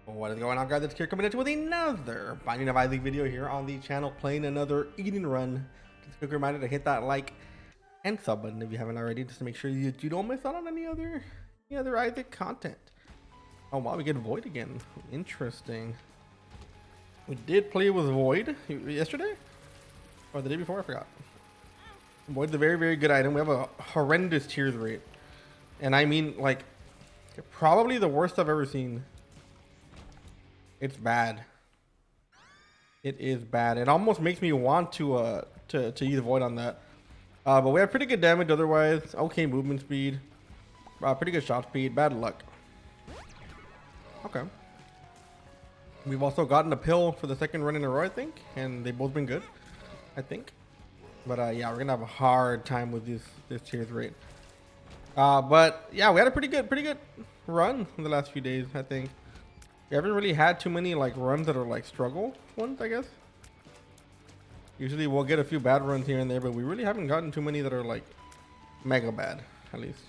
What is going on, guys? It's Kier coming at you with another Binding of Isaac video here on the channel, playing another Eden run. Just a quick reminder to hit that like and sub button if you haven't already, just to make sure you don't miss out on any other Isaac content. Oh wow, we get Void again. Interesting. We did play with Void yesterday or the day before, I forgot. Void's a very good item. We have a horrendous tears rate, and I mean like probably the worst I've ever seen. It's bad. It is bad. It almost makes me want to use Void on that. But we have pretty good damage otherwise. Okay movement speed. Pretty good shot speed. Bad luck. Okay. We've also gotten a pill for the second run in a row, I think. And they've both been good, I think. But yeah, we're going to have a hard time with this tears rate. But yeah, we had a pretty good run in the last few days, I think. We haven't really had too many like runs that are like struggle ones, I guess. Usually we'll get a few bad runs here and there, but we really haven't gotten too many that are like mega bad, at least.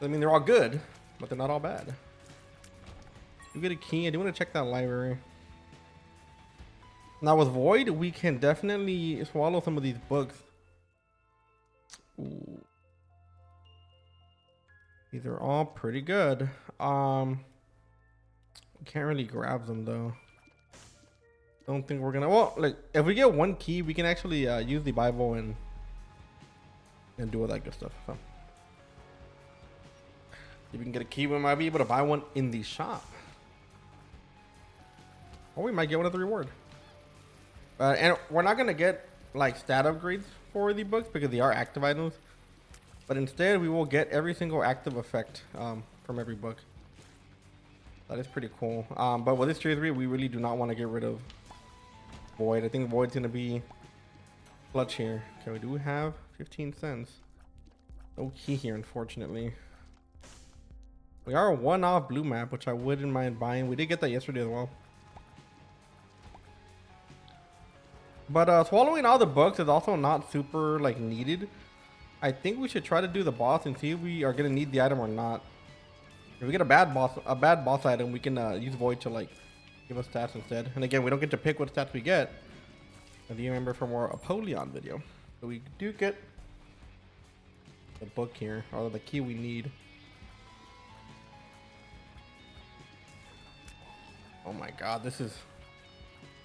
I mean, they're all good, but they're not all bad. You get a key. I do want to check that library. Now with Void, we can definitely swallow some of these books. Ooh. These are all pretty good. Can't really grab them though. Don't think we're gonna. Well, like if we get one key, we can actually use the Bible and do all that good stuff. So if we can get a key, we might be able to buy one in the shop, or we might get one of the reward. And we're not gonna get like stat upgrades for the books because they are active items. But instead, we will get every single active effect from every book. That is pretty cool. But with this tier 3, we really do not want to get rid of Void. I think Void's going to be clutch here. Okay, we do have 15 cents. No key here, unfortunately. We are a one-off blue map, which I wouldn't mind buying. We did get that yesterday as well. But swallowing all the books is also not super like needed. I think we should try to do the boss and see if we are going to need the item or not. If we get a bad boss item, we can use Void to like give us stats instead. And again, we don't get to pick what stats we get. If you remember from our Apollyon video, so we do get the book here, or the key we need. Oh my god, this is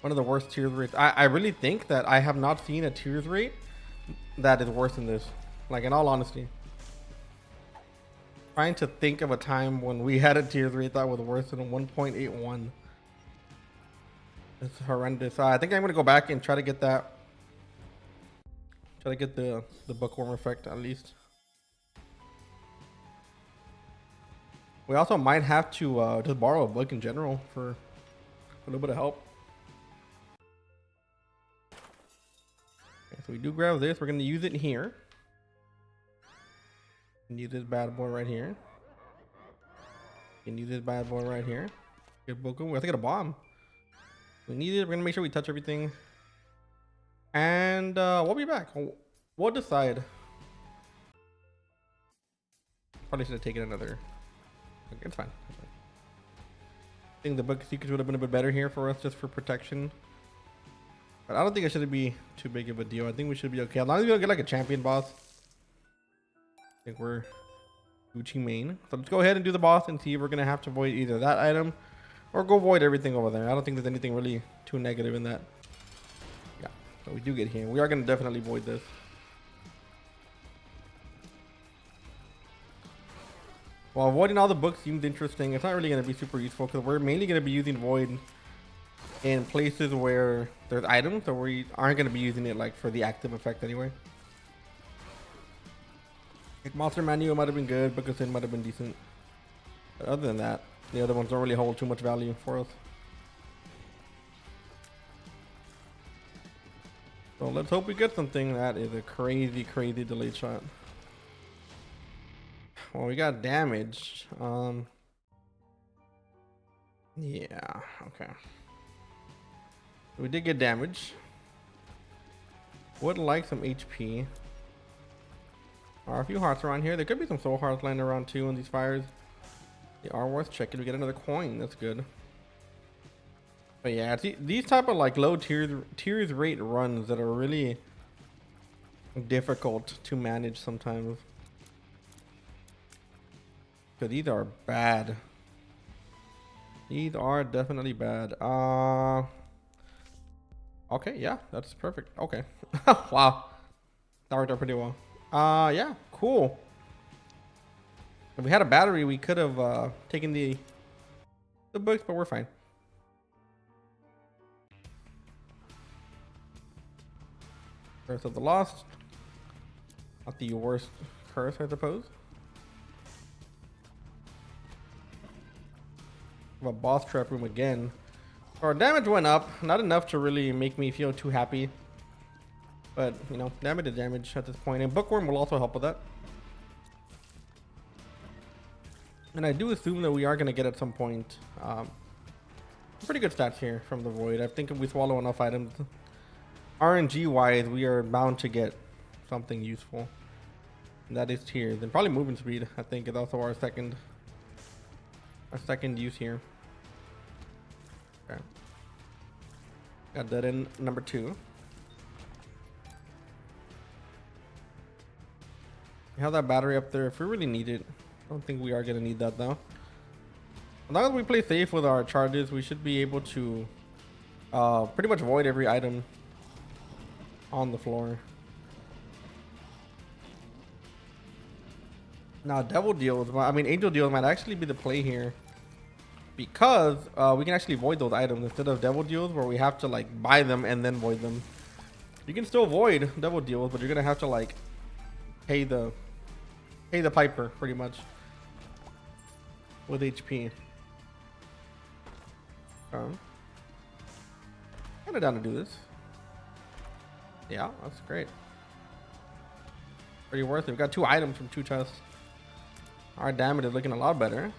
one of the worst tears rates. I really think that I have not seen a tears rate that is worse than this. Like in all honesty. Trying to think of a time when we had a tier 3 that was worse than a 1.81. It's horrendous. I think I'm gonna go back and try to get that. Try to get the bookworm effect at least. We also might have to just borrow a book in general for a little bit of help. Okay, so we do grab this. We're gonna use it here. Use this bad boy right here. Can use this bad boy right here. Get book. We have to get a bomb. We need it. We're gonna make sure we touch everything, and we'll be back. We'll decide. Probably should have taken another. Okay, it's fine. I think the book secrets would have been a bit better here for us, just for protection. But I don't think it should be too big of a deal. I think we should be okay as long as we don't get like a champion boss. I think we're Gucci main. So let's go ahead and do the boss and see if we're gonna have to void either that item or go void everything over there. I don't think there's anything really too negative in that. Yeah, so we do get here. We are gonna definitely void this. While avoiding all the books seems interesting, it's not really gonna be super useful because we're mainly gonna be using void in places where there's items, so we aren't gonna be using it like for the active effect anyway. Monster Manual might have been good, because it might have been decent. But other than that, the other ones don't really hold too much value for us. So let's hope we get something. That is a crazy delayed shot. Well, we got damaged. Yeah, okay. We did get damage. Would like some HP. Are a few hearts around here. There could be some soul hearts lying around too in these fires. They are worth checking. We get another coin. That's good. But yeah, it's these type of like low tiers rate runs that are really difficult to manage sometimes. Because these are bad. These are definitely bad. Okay, yeah, that's perfect. Okay. Wow. That worked out pretty well. Yeah, cool. If we had a battery, we could have taken the books, but we're fine. Curse of the Lost. Not the worst curse, I suppose. A boss trap room again. Our damage went up, not enough to really make me feel too happy. But, you know, damage is damage at this point. And Bookworm will also help with that. And I do assume that we are going to get at some point pretty good stats here from the Void. I think if we swallow enough items, RNG wise, we are bound to get something useful. And that is tears. And probably movement speed, I think, is also our second use here. Okay. Got that in number 2. We have that battery up there if we really need it. I don't think we are going to need that though. As long as we play safe with our charges, we should be able to pretty much void every item on the floor. Now, Devil Deals, I mean, Angel Deals might actually be the play here. Because we can actually void those items instead of Devil Deals where we have to like buy them and then void them. You can still void Devil Deals, but you're going to have to like pay the piper pretty much with HP. Kind of down to do this. Yeah, that's great. Pretty worth it. We got 2 items from 2 chests. Our damage is looking a lot better.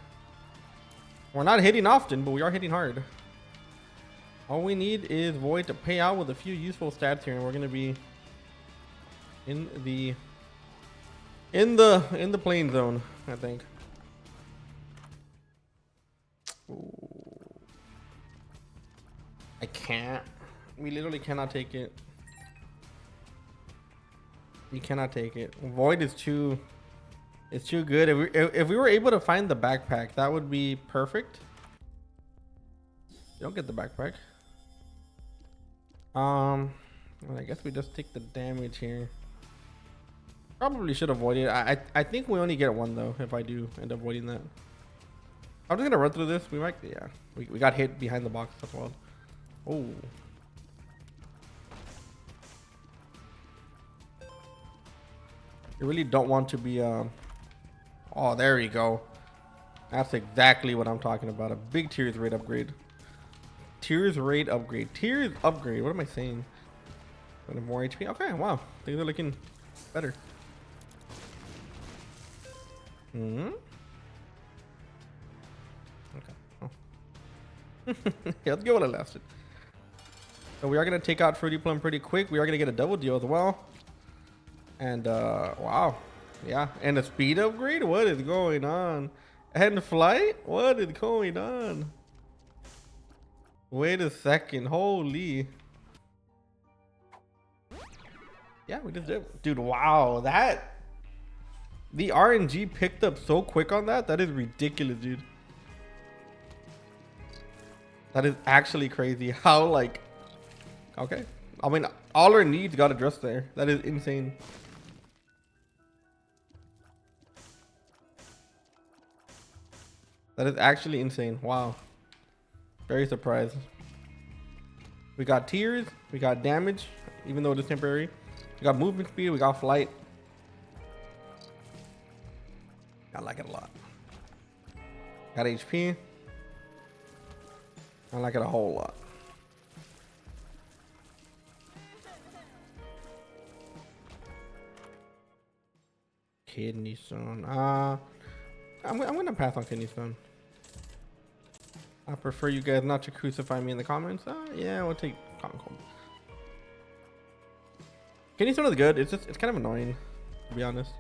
We're not hitting often, but we are hitting hard. All we need is Void to pay out with a few useful stats here, and we're gonna be in the playing zone, I think. Ooh. I can't. We literally cannot take it. We cannot take it. Void is too. It's too good. If we were able to find the backpack, that would be perfect. You don't get the backpack. Well, I guess we just take the damage here. Probably should avoid it. I think we only get 1 though if I do end up avoiding that. I'm just gonna run through this. We might, yeah. We got hit behind the box as well. Oh. You really don't want to be oh, there we go. That's exactly what I'm talking about. A big tears rate upgrade. Tears rate upgrade. Tears upgrade. What am I saying? More HP. Okay, wow. Things are looking better. Hmm. Okay. Oh. Yeah, let's get what it lasted. So we are gonna take out Fruity Plum pretty quick. We are gonna get a double deal as well. And wow. Yeah, and a speed upgrade? What is going on? And flight? What is going on? Wait a second. Holy. Yeah, we just did. Dude, wow. That. The RNG picked up so quick on that. That is ridiculous, dude. That is actually crazy. How, like. Okay. I mean, all our needs got addressed there. That is insane. That is actually insane. Wow. Very surprised. We got tears. We got damage, even though it is temporary. We got movement speed. We got flight. I like it a lot. Got HP. I like it a whole lot. Kidney Stone. I'm gonna pass on Kidney Stone. I prefer you guys not to crucify me in the comments. Yeah, we'll take Common Cold. Kidney Stone is good. It's kind of annoying, to be honest.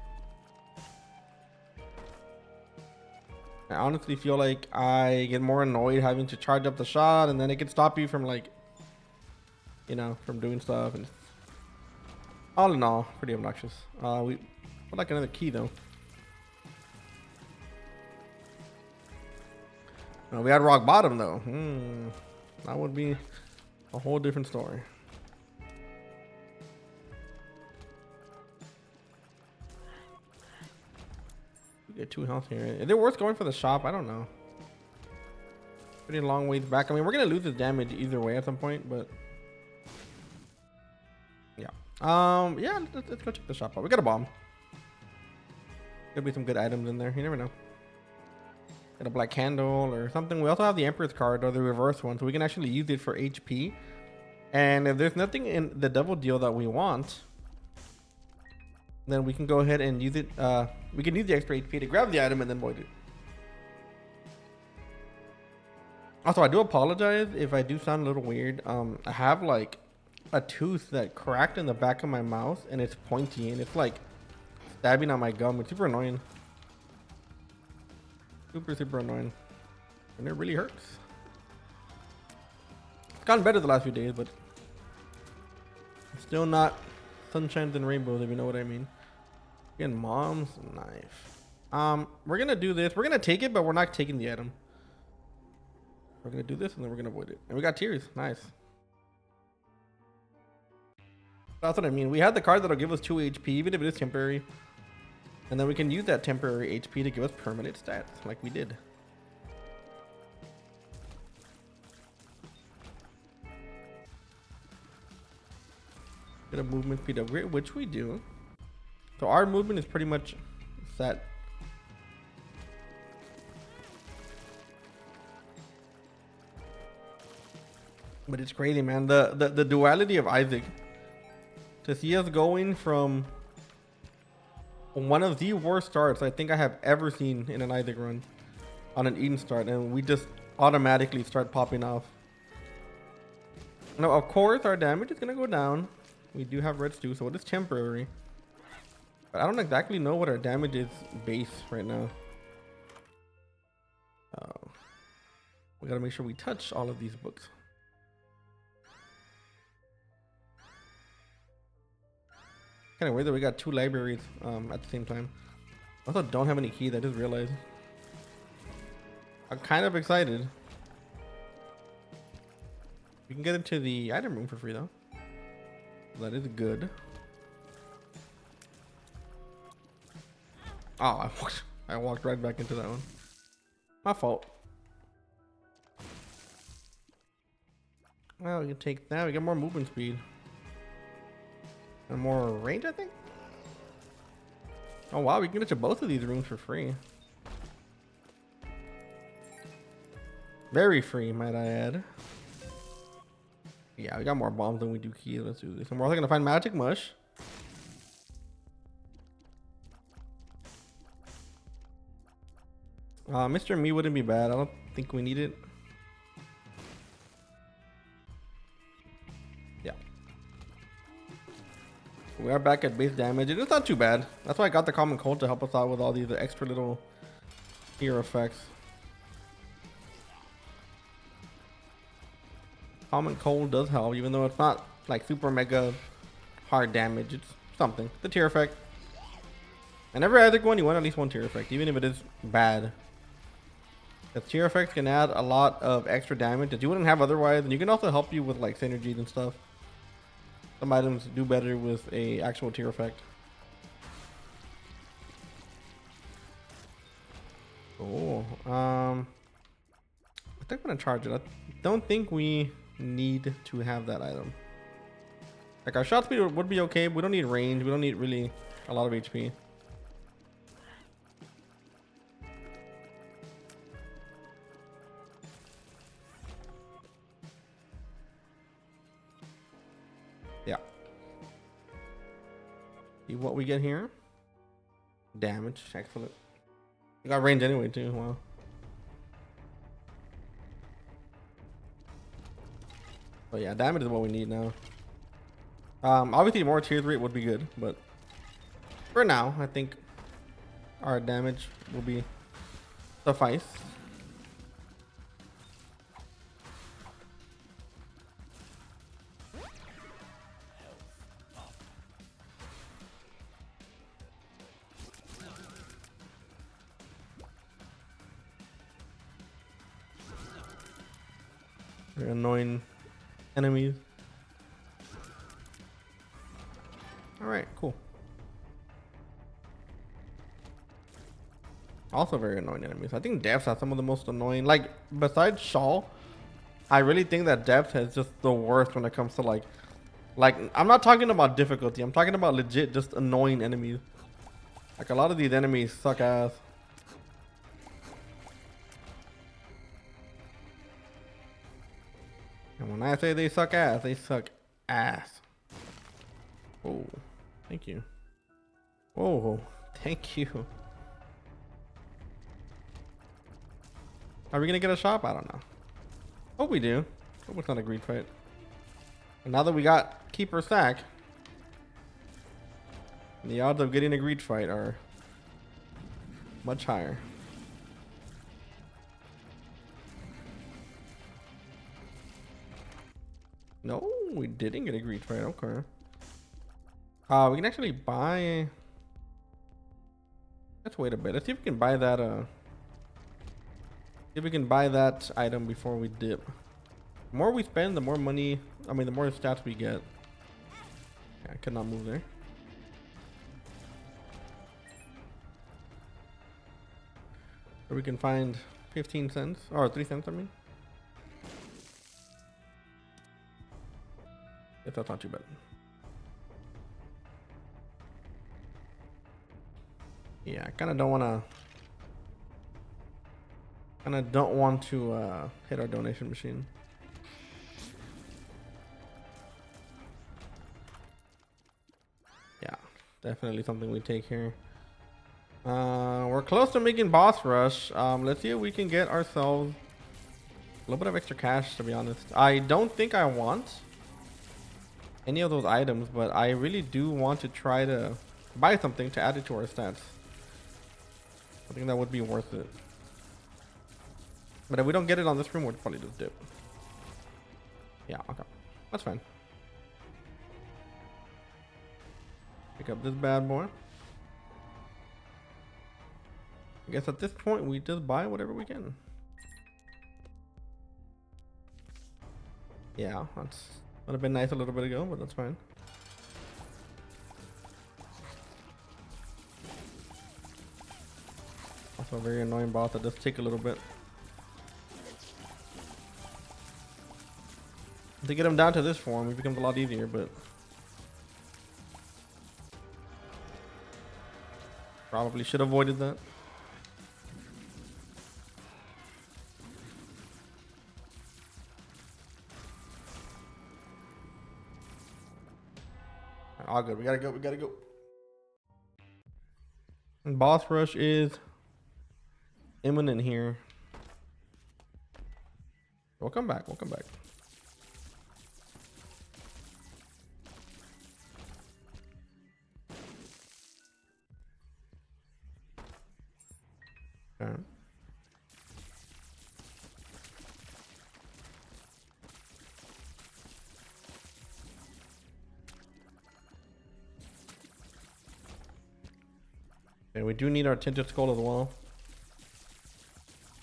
honestly feel like I get more annoyed having to charge up the shot, and then it can stop you from like, you know, from doing stuff. And all in all, pretty obnoxious. We would like another key though. We had rock bottom though. That would be a whole different story. We get 2 health here. Is it worth going for the shop? I don't know. Pretty long ways back. I mean, we're gonna lose this damage either way at some point, but yeah. Yeah. Let's go check the shop out. We got a bomb. Could be some good items in there. You never know. Get a black candle or something. We also have the Emperor's card or the reverse one, so we can actually use it for HP. And if there's nothing in the double deal that we want, then we can go ahead and use it. We can use the extra HP to grab the item and then void it. Also, I do apologize if I do sound a little weird. I have like a tooth that cracked in the back of my mouth, and it's pointy, and it's like stabbing on my gum. It's super annoying. Super annoying, and it really hurts. It's gotten better the last few days, but still not sunshines and rainbows, if you know what I mean. Again, mom's knife. We're gonna do this. We're gonna take it, but we're not taking the item. We're gonna do this, and then we're gonna avoid it. And we got tears. Nice. That's what I mean. We had the card that'll give us 2 HP, even if it is temporary. And then we can use that temporary HP to give us permanent stats, like we did. Get a movement speed upgrade, which we do. So our movement is pretty much set. But it's crazy, man. The duality of Isaac. To see us going from one of the worst starts I think I have ever seen in an Isaac run on an Eden start, and we just automatically start popping off. Now, of course, our damage is going to go down. We do have red stew, so it is temporary. But I don't exactly know what our damage is base right now. We got to make sure we touch all of these books. Kind of weird that we got 2 libraries at the same time. I also don't have any keys. I just realized. I'm kind of excited. We can get into the item room for free though. That is good. Oh, I walked right back into that one. My fault. Well, we can take that. We get more movement speed. And more range, I think. Oh wow, we can get to both of these rooms for free. Very free, might I add. Yeah, we got more bombs than we do keys. Let's do this. And we're also gonna find magic mush. Mr. Me wouldn't be bad. I don't think we need it. Yeah. We are back at base damage. It's not too bad. That's why I got the common cold to help us out with all these extra little hero effects. Common cold does help, even though it's not like super mega hard damage. It's something. The tear effect. And every Isaac one, you want at least 1 tear effect, even if it is bad. The tear effects can add a lot of extra damage that you wouldn't have otherwise, and you can also help you with like synergies and stuff. Some items do better with a actual tear effect. Oh, I think I'm gonna charge it. I don't think we need to have that item. Like our shot speed would be okay. But we don't need range. We don't need really a lot of HP. Yeah. See what we get here. Damage. Excellent. We got range anyway too. Wow. But yeah, damage is what we need now. Obviously more tier 3 would be good, but for now I think our damage will be suffice. Very annoying enemies. All right, cool. Also very annoying enemies. I think Depths are some of the most annoying. Like, besides Shaw, I really think that Depths is just the worst when it comes to like, I'm not talking about difficulty. I'm talking about legit just annoying enemies. Like, a lot of these enemies suck ass. And when I say they suck ass, they suck ass. Oh, thank you. Oh, thank you. Are we gonna get a shop? I don't know. Hope we do. Hope it's not a greed fight. And now that we got Keeper Sack, the odds of getting a greed fight are much higher. No, we didn't get a greed fight. Okay. We can actually buy. Let's wait a bit. Let's see if we can buy that. See if we can buy that item before we dip. The more we spend, the more money. I mean, the more stats we get. Yeah, I could not move there. So we can find 15 cents or 3 cents. I mean, if that's not too bad. Yeah, I kind of don't want to hit our donation machine. Yeah, definitely something we take here. We're close to making boss rush. Let's see if we can get ourselves a little bit of extra cash, to be honest. I don't think I want any of those items, but I really do want to try to buy something to add it to our stats. I think that would be worth it. But if we don't get it on this room, we'll probably just dip. Yeah, okay. That's fine. Pick up this bad boy. I guess at this point, we just buy whatever we can. Yeah, that's would have been nice a little bit ago, but that's fine. Also a very annoying boss that does take a little bit. To get him down to this form, it becomes a lot easier, but probably should have avoided that. All good. We gotta go. We gotta go. And boss rush is imminent here. We'll come back. We'll come back. All right. And we do need our tinted skull as well.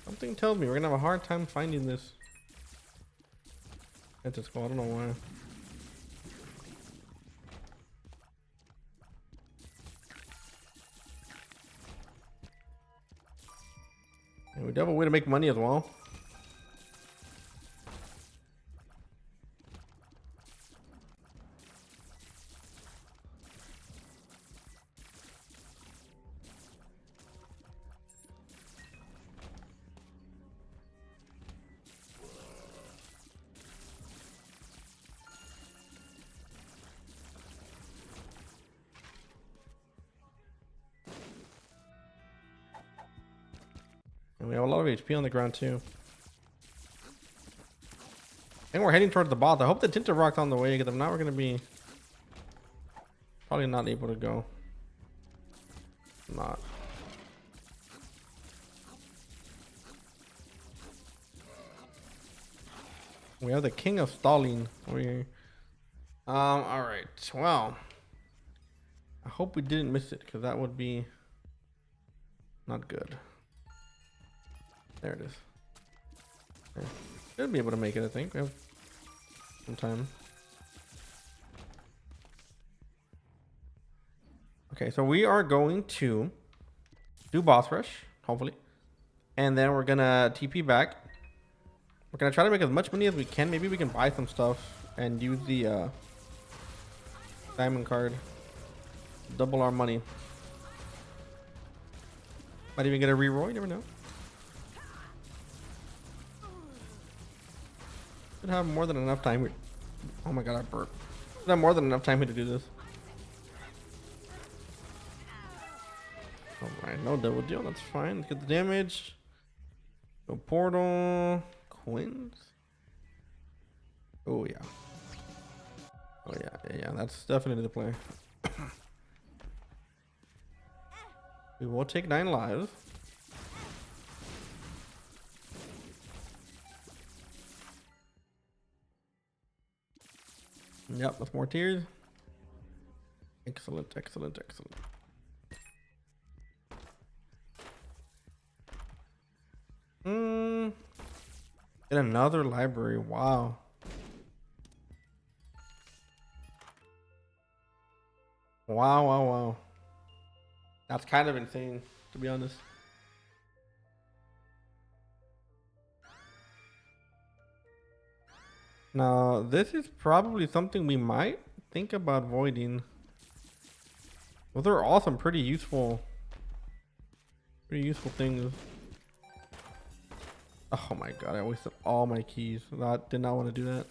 Something tells me we're gonna have a hard time finding this tinted skull. I don't know why. And we do have a way to make money as well. And we have a lot of HP on the ground too. And we're heading towards the boss. I hope the Tinted Rock's on the way, because if not, we're going to be probably not able to go. Not. We have the king of stalling over here. All right. Well, I hope we didn't miss it because that would be not good. There it is. Okay. Should be able to make it, I think. We have some time. Okay, so we are going to do boss rush, hopefully. And then we're gonna TP back. We're gonna try to make as much money as we can. Maybe we can buy some stuff and use the diamond card. Double our money. Might even get a reroll, you never know. Should have more than enough time. Oh my god, I burped. Should have more than enough time here to do this. Alright, no double deal, that's fine. Let's get the damage. Go portal. Coins. Oh yeah. Oh yeah, that's definitely the play. We will take 9 lives. Yep, that's more tears. Excellent, excellent, excellent. In another library, wow. Wow. That's kind of insane, to be honest. Now, this is probably something we might think about voiding. Those are all some pretty useful things. Oh my god, I wasted all my keys. That did not want to do that.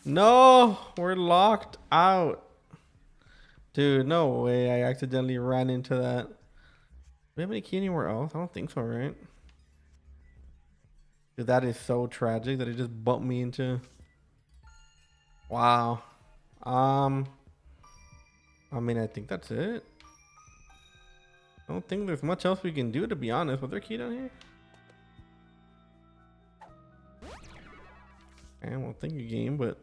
No, we're locked out. Dude, no way. I accidentally ran into that. Do we have any key anywhere else? I don't think so, right? Dude, that is so tragic that it just bumped me into. Wow. I mean, I think that's it. I don't think there's much else we can do, to be honest. Was there a key down here? And well, thank you, game, but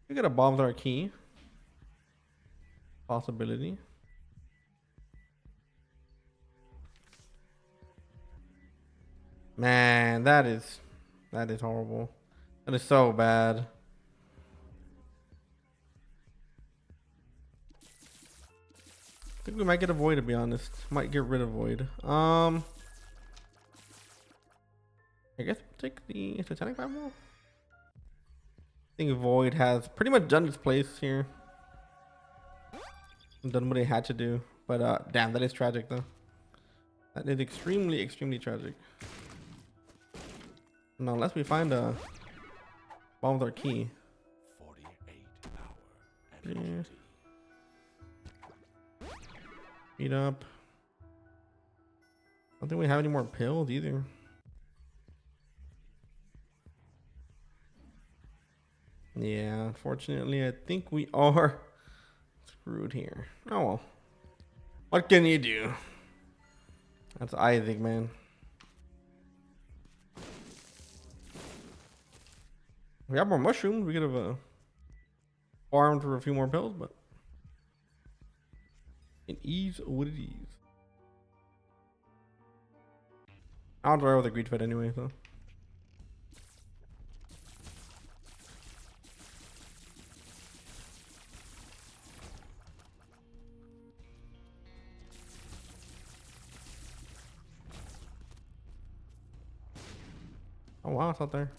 we gotta bomb our key. Possibility. Man, that is horrible. That is so bad. I think we might get a void, to be honest. Might get rid of void. I guess we'll take the Titanic Bible. I think void has pretty much done its place here. Done what it had to do. But damn, that is tragic though. That is extremely tragic. Now unless we find a bomb with our key. 48 hour and Beat up. I don't think we have any more pills either. Yeah, unfortunately, I think we are screwed here. Oh well. What can you do? That's Isaac, man. We have more mushrooms. We could have farmed for a few more pills, but it is what it is. I'll try with a greed fight anyway, so. Oh wow, it's out there.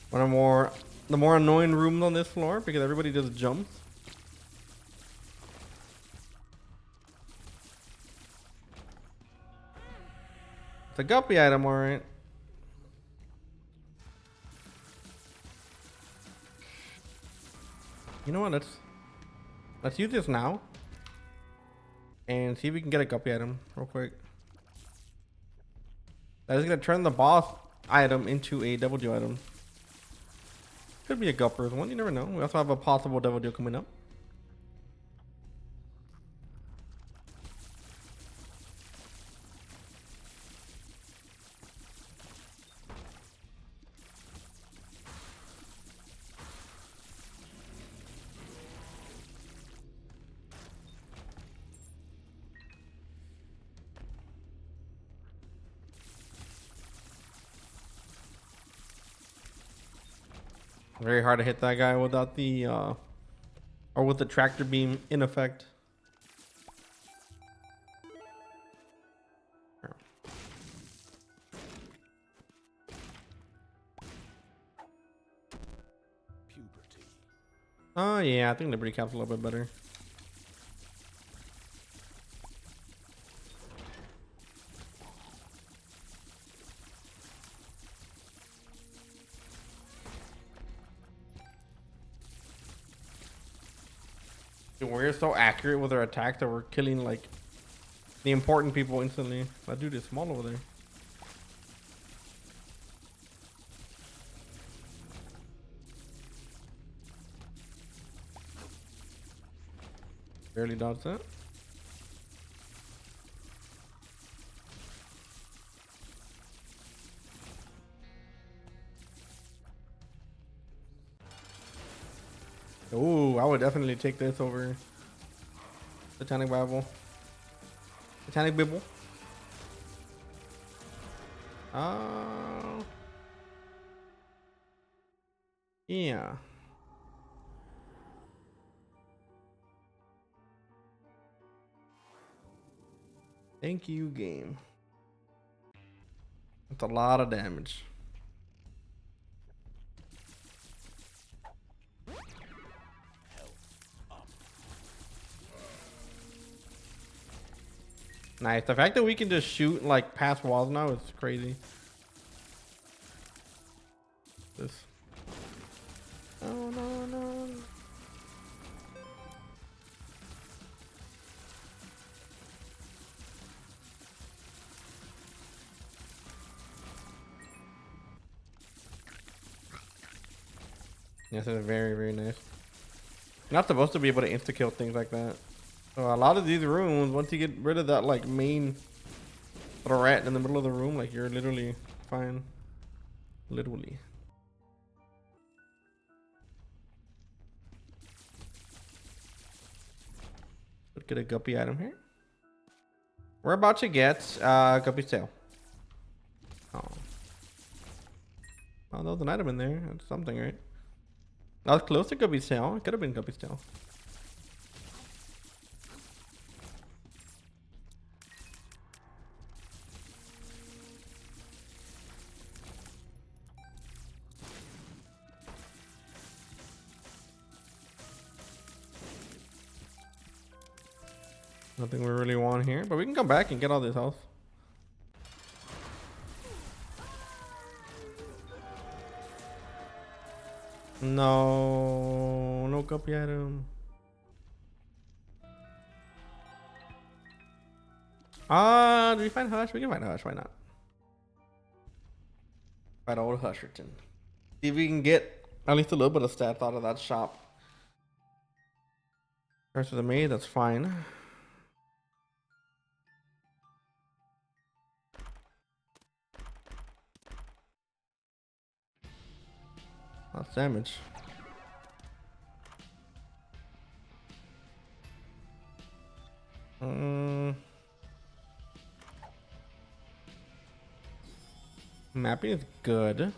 One of the more annoying rooms on this floor because everybody just jumps. It's a guppy item, alright. You know what? Let's use this now and see if we can get a guppy item real quick. That is gonna turn the boss item into a double deal item. Could be a Gupper's one, you never know. We also have a possible double deal coming up. Very hard to hit that guy without the or with the tractor beam in effect. Puberty. Oh yeah, I think Liberty Cap's a little bit better. Dude, we're so accurate with our attack that we're killing like the important people instantly. That dude is small over there. Barely dodged that. Oh, I would definitely take this over Satanic Bible. Satanic Bible. Yeah. Thank you, game. That's a lot of damage. Nice. The fact that we can just shoot like past walls now is crazy. This. Oh no no. Yes, it's very very nice. You're not supposed to be able to insta kill things like that. So a lot of these rooms, once you get rid of that like main threat in the middle of the room, like you're literally fine. Literally. Let's get a guppy item here. We're about to get guppy's tail. Oh. Oh, there was an item in there. That's something, right? I was close to guppy's tail. It could have been guppy's tail. Nothing we really want here, but we can come back and get all this health. No, no guppy item. Do we find Hush? We can find Hush. Why not? Find old Husherton. See if we can get at least a little bit of stats out of that shop. Rest of the maid, that's fine. That's damage. Mapping is good.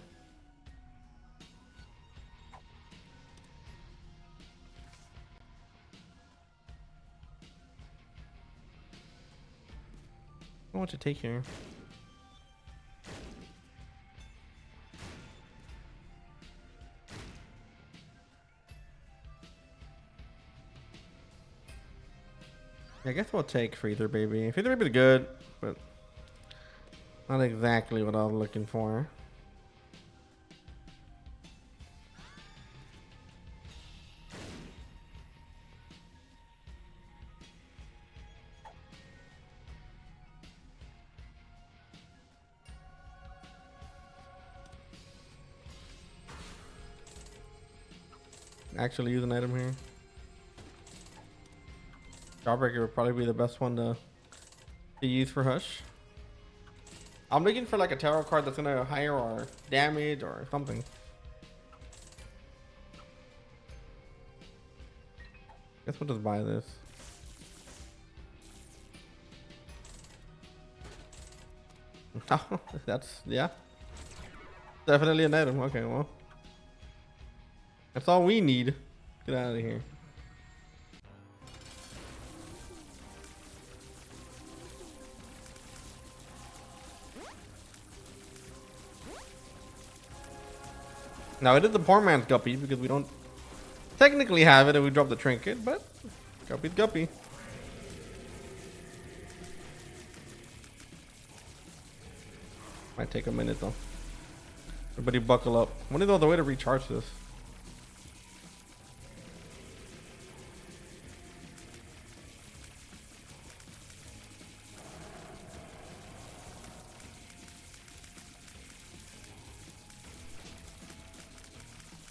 I want to take here. I guess we'll take Freezer Baby. Freezer Baby's good, but not exactly what I was looking for. Actually use an item here. Jawbreaker would probably be the best one to use for Hush. I'm looking for like a tarot card that's gonna higher our damage or something. Guess we'll just buy this. Oh, that's, yeah. Definitely an item. Okay, well. That's all we need. Get out of here. Now it is the poor man's Guppy because we don't technically have it if we drop the trinket, but Guppy's Guppy. Might take a minute though. Everybody buckle up. When is all the way to recharge this?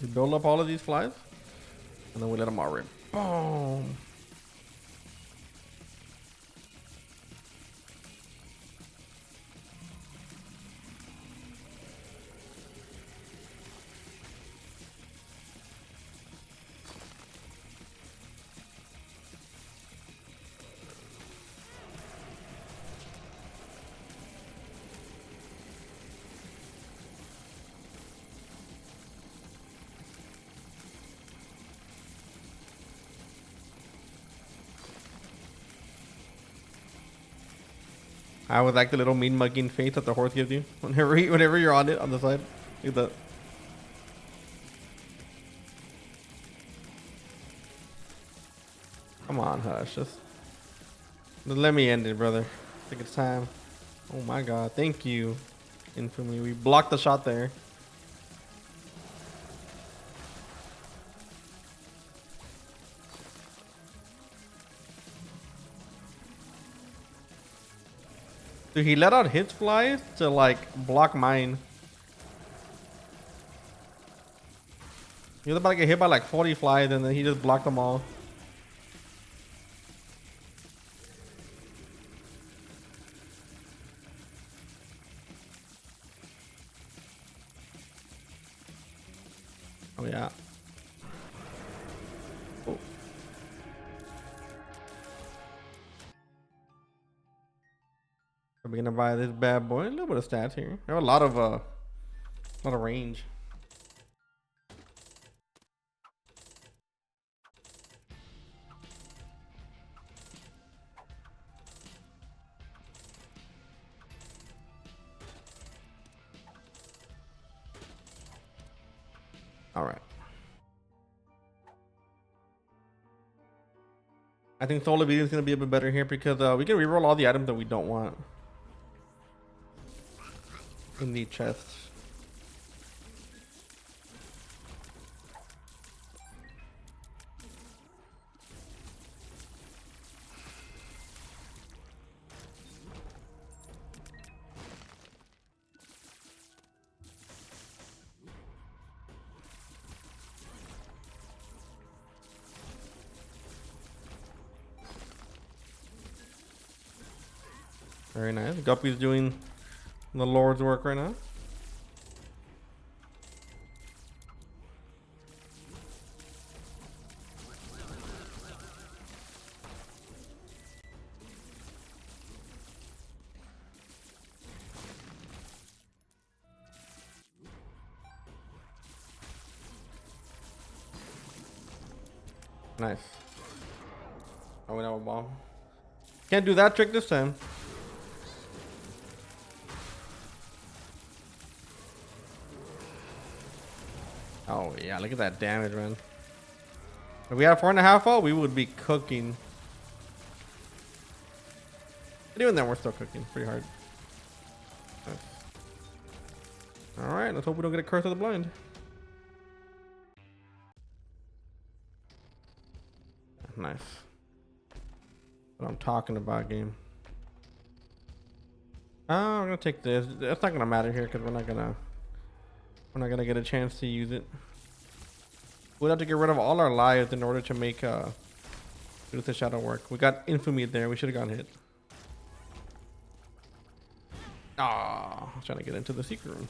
We build up all of these flies, and then we let them all rip. Boom. I would like the little mean mugging face that the horse gives you whenever you're on it on the side. Look at that. Come on, Hush. Just let me end it, brother. I think it's time. Oh my god. Thank you. Infamy. We blocked the shot there. Dude, he let out his flies to like block mine. He was about to get hit by like 40 flies and then he just blocked them all. Oh yeah. Oh. We're gonna buy this bad boy. A little bit of stats here. I have a lot of range. All right. I think Soul Obedience is gonna be a bit better here because we can reroll all the items that we don't want in the chests. Very nice. Guppy's doing the Lord's work right now. Nice. Oh, we have a bomb. Can't do that trick this time. Oh yeah, look at that damage, man. If we had 4.5 ult, we would be cooking. But even then, we're still cooking pretty hard. Nice. All right, let's hope we don't get a curse of the blind. Nice. What I'm talking about, game. Oh, I'm gonna take this. It's not gonna matter here because we're not gonna get a chance to use it. We'd have to get rid of all our lives in order to make Truth to Shadow work. We got Infamy there. We should have gotten hit. Ah, I was trying to get into the secret room.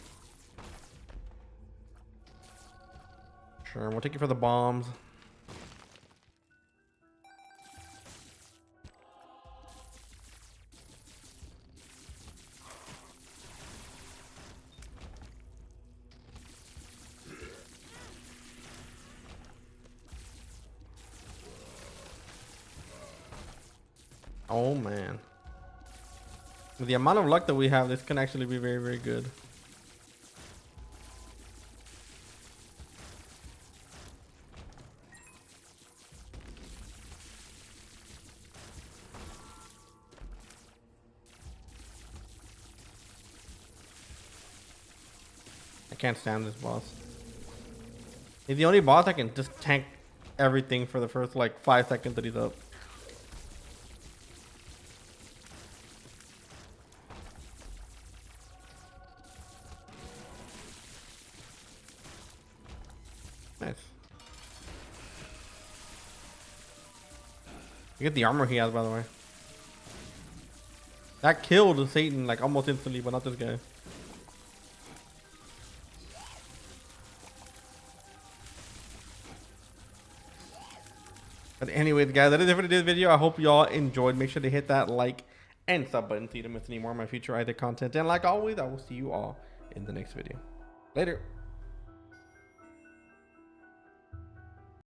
Sure, we'll take you for the bombs. Oh man. With the amount of luck that we have, this can actually be very, very good. I can't stand this boss. He's the only boss that can just tank everything for the first like 5 seconds that he's up. Nice. Look at the armor he has, by the way. That killed Satan like almost instantly, but not this guy. But anyways, guys, that is it for today's video. I hope y'all enjoyed. Make sure to hit that like and sub button so you don't miss any more of my future either content. And like always, I will see you all in the next video. Later.